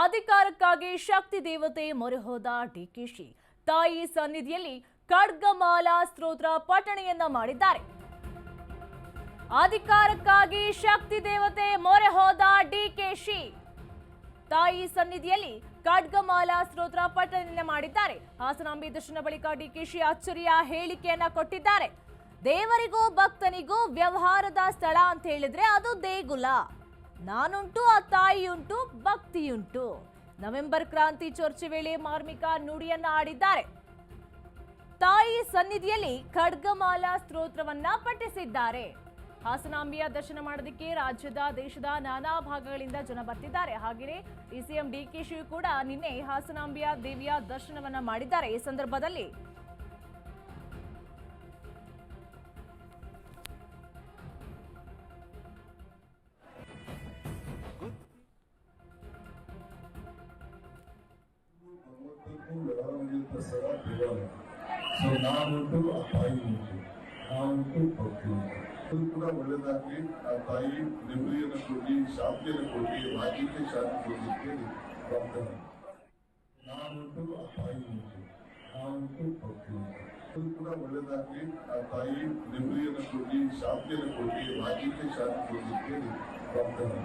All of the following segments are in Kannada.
ಅಧಿಕಾರಕ್ಕಾಗಿ ಶಕ್ತಿ ದೇವತೆ ಮೊರೆ ಹೋದ ಡಿಕೆಶಿ ತಾಯಿ ಸನ್ನಿಧಿಯಲ್ಲಿ ಖಡ್ಗಮಾಲಾ ಸ್ತೋತ್ರ ಪಠಣೆಯನ್ನ ಮಾಡಿದ್ದಾರೆ. ಅಧಿಕಾರಕ್ಕಾಗಿ ಶಕ್ತಿ ದೇವತೆ ಮೊರೆ ಹೋದ ಡಿಕೆಶಿ ತಾಯಿ ಸನ್ನಿಧಿಯಲ್ಲಿ ಖಡ್ಗಮಾಲಾ ಸ್ತೋತ್ರ ಪಠಣೆಯನ್ನ ಮಾಡಿದ್ದಾರೆ. ಹಾಸನಾಂಬೆ ದರ್ಶನ ಬಳಿಕ ಡಿಕೆಶಿ ಅಚ್ಚರಿಯ ಹೇಳಿಕೆಯನ್ನ ಕೊಟ್ಟಿದ್ದಾರೆ. ದೇವರಿಗೂ ಭಕ್ತನಿಗೂ ವ್ಯವಹಾರದ ಸ್ಥಳ ಅಂತ ಹೇಳಿದ್ರೆ ಅದು ದೇಗುಲ. ನಾನುಂಟು, ಆ ತಾಯಿಯುಂಟು, ಭಕ್ತಿಯುಂಟು. ನವೆಂಬರ್ ಕ್ರಾಂತಿ ಚರ್ಚೆ ವೇಳೆ ಮಾರ್ಮಿಕ ನುಡಿಯನ್ನ ಆಡಿದ್ದಾರೆ. ತಾಯಿ ಸನ್ನಿಧಿಯಲ್ಲಿ ಖಡ್ಗಮಾಲಾ ಸ್ತೋತ್ರವನ್ನ ಪಠಿಸಿದ್ದಾರೆ. ಹಾಸನಾಂಬೆಯ ದರ್ಶನ ಮಾಡೋದಕ್ಕೆ ರಾಜ್ಯದ ದೇಶದ ನಾನಾ ಭಾಗಗಳಿಂದ ಜನ ಬರ್ತಿದ್ದಾರೆ. ಹಾಗೆಯೇ ಸಿಎಂ ಡಿಕೆಶಿ ಕೂಡ ನಿನ್ನೆ ಹಾಸನಾಂಬೆಯ ದೇವಿಯ ದರ್ಶನವನ್ನ ಮಾಡಿದ್ದಾರೆ. ಈ ಸಂದರ್ಭದಲ್ಲಿ ಸೊ ನಾವುಂಟು, ಆ ತಾಯಿ ಉಂಟು, ನಾವುಂಟು, ಭಕ್ತಿ ಉಂಟು. ಅದು ಕೂಡ ಒಳ್ಳೆದಾಗ್ಲಿ. ಆ ತಾಯಿ ನೆಮ್ಮದಿಯನ್ನು ಕೊಡಿ, ಶಾಂತಿಯನ್ನು ಕೊಡಿ, ರಾಜ್ಯಕ್ಕೆ ಶಾಂತಿ ಕೊಡಿ ಅಂತೇಳಿ ಪ್ರಾರ್ಥನೆ. ನಾವುಂಟು, ಆ ತಾಯಿ ಉಂಟು, ನಾವುಂಟು, ಭಕ್ತಿ ಉಂಟು. ಅದು ಕೂಡ ಒಳ್ಳೆದಾಗ್ಲಿ. ಆ ತಾಯಿ ನೆಮ್ಮದಿಯನ್ನು ಕೊಡಿ, ಶಾಂತಿಯನ್ನು ಕೊಡಿ, ರಾಜ್ಯಕ್ಕೆ ಶಾಂತಿ ಕೊಡಿ ಅಂತೇಳಿ ಪ್ರಾರ್ಥನೆ.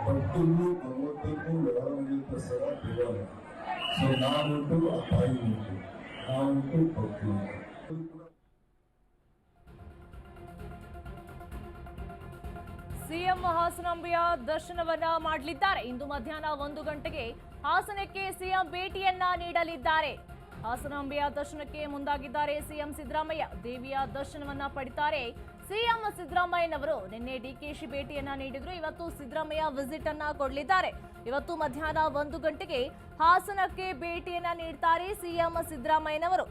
ಭಕ್ತರು ಭಗವಂತನಿಗೂ ವ್ಯವಹಾರ ಸದಾ ದೇವಾಲಯ. ಸೊ ನಾವುಂಟು, ಆ ತಾಯಿ ಉಂಟು, ನಾವುಂಟು, ಭಕ್ತಿ ಉಂಟು. ಸಿಎಂ ಹಾಸನಾಂಬೆಯ ದರ್ಶನವನ್ನ ಮಾಡಲಿದ್ದಾರೆ. ಇಂದು ಮಧ್ಯಾಹ್ನ 1 ಗಂಟೆಗೆ ಹಾಸನಕ್ಕೆ ಸಿಎಂ ಭೇಟಿಯನ್ನ ನೀಡಲಿದ್ದಾರೆ. ಹಾಸನಾಂಬೆಯ ದರ್ಶನಕ್ಕೆ ಮುಂದಾಗಿದ್ದಾರೆ ಸಿಎಂ ಸಿದ್ದರಾಮಯ್ಯ. ದೇವಿಯ ದರ್ಶನವನ್ನ ಪಡಿತಾರೆ ಸಿಎಂ ಸಿದ್ದರಾಮಯ್ಯನವರು. ನಿನ್ನೆ ಡಿಕೆಶಿ ಭೇಟಿಯನ್ನ ನೀಡಿದ್ರು. ಇವತ್ತು ಸಿದ್ದರಾಮಯ್ಯ ವಿಸಿಟ್ ಅನ್ನ ಕೊಡಲಿದ್ದಾರೆ. ಇವತ್ತು ಮಧ್ಯಾಹ್ನ 1 ಗಂಟೆಗೆ ಹಾಸನಕ್ಕೆ ಭೇಟಿಯನ್ನ ನೀಡ್ತಾರೆ ಸಿಎಂ ಸಿದ್ದರಾಮಯ್ಯನವರು.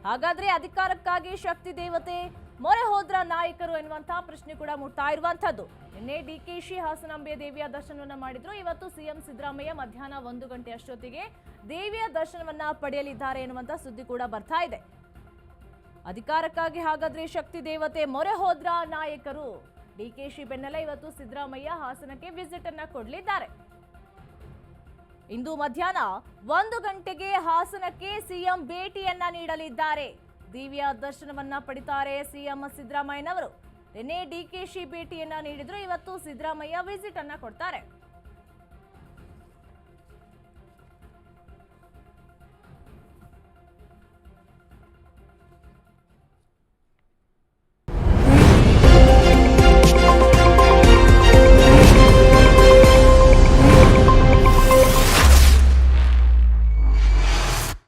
ಹಾಗಾದ್ರೆ ಅಧಿಕಾರಕ್ಕಾಗಿ ಶಕ್ತಿ ದೇವತೆ ಮೊರೆ ಹೋದ್ರ ನಾಯಕರು ಎನ್ನುವಂತಹ ಪ್ರಶ್ನೆ ಕೂಡ ಮೂಡ್ತಾ ಇರುವಂತದ್ದು. ನಿನ್ನೆ ಡಿಕೆಶಿ ಹಾಸನಾಂಬೆ ದೇವಿಯ ದರ್ಶನವನ್ನ ಮಾಡಿದ್ರು. ಇವತ್ತು ಸಿಎಂ ಸಿದ್ದರಾಮಯ್ಯ ಮಧ್ಯಾಹ್ನ 1 ಗಂಟೆ ಅಷ್ಟೊತ್ತಿಗೆ ದೇವಿಯ ದರ್ಶನವನ್ನ ಪಡೆಯಲಿದ್ದಾರೆ ಎನ್ನುವಂತ ಸುದ್ದಿ ಕೂಡ ಬರ್ತಾ ಇದೆ. ಅಧಿಕಾರಕ್ಕಾಗಿ ಹಾಗಾದ್ರೆ ಶಕ್ತಿ ದೇವತೆ ಮೊರೆ ಹೋದ್ರ ನಾಯಕರು. ಡಿಕೆಶಿ ಬೆನ್ನಲ್ಲೇ ಇವತ್ತು ಸಿದ್ದರಾಮಯ್ಯ ಹಾಸನಕ್ಕೆ ವಿಸಿಟ್ ಅನ್ನ ಕೊಡಲಿದ್ದಾರೆ. ಇಂದು ಮಧ್ಯಾಹ್ನ 1 ಗಂಟೆಗೆ ಹಾಸನಕ್ಕೆ ಸಿಎಂ ಭೇಟಿಯನ್ನ ನೀಡಲಿದ್ದಾರೆ. ದೇವಿಯ ದರ್ಶನವನ್ನ ಪಡಿತಾರೆ ಸಿಎಂ ಸಿದ್ದರಾಮಯ್ಯನವರು. ನಿನ್ನೆ ಡಿಕೆಶಿ ಭೇಟಿಯನ್ನ ನೀಡಿದ್ರು. ಇವತ್ತು ಸಿದ್ದರಾಮಯ್ಯ ವಿಸಿಟ್ ಅನ್ನ ಕೊಡ್ತಾರೆ.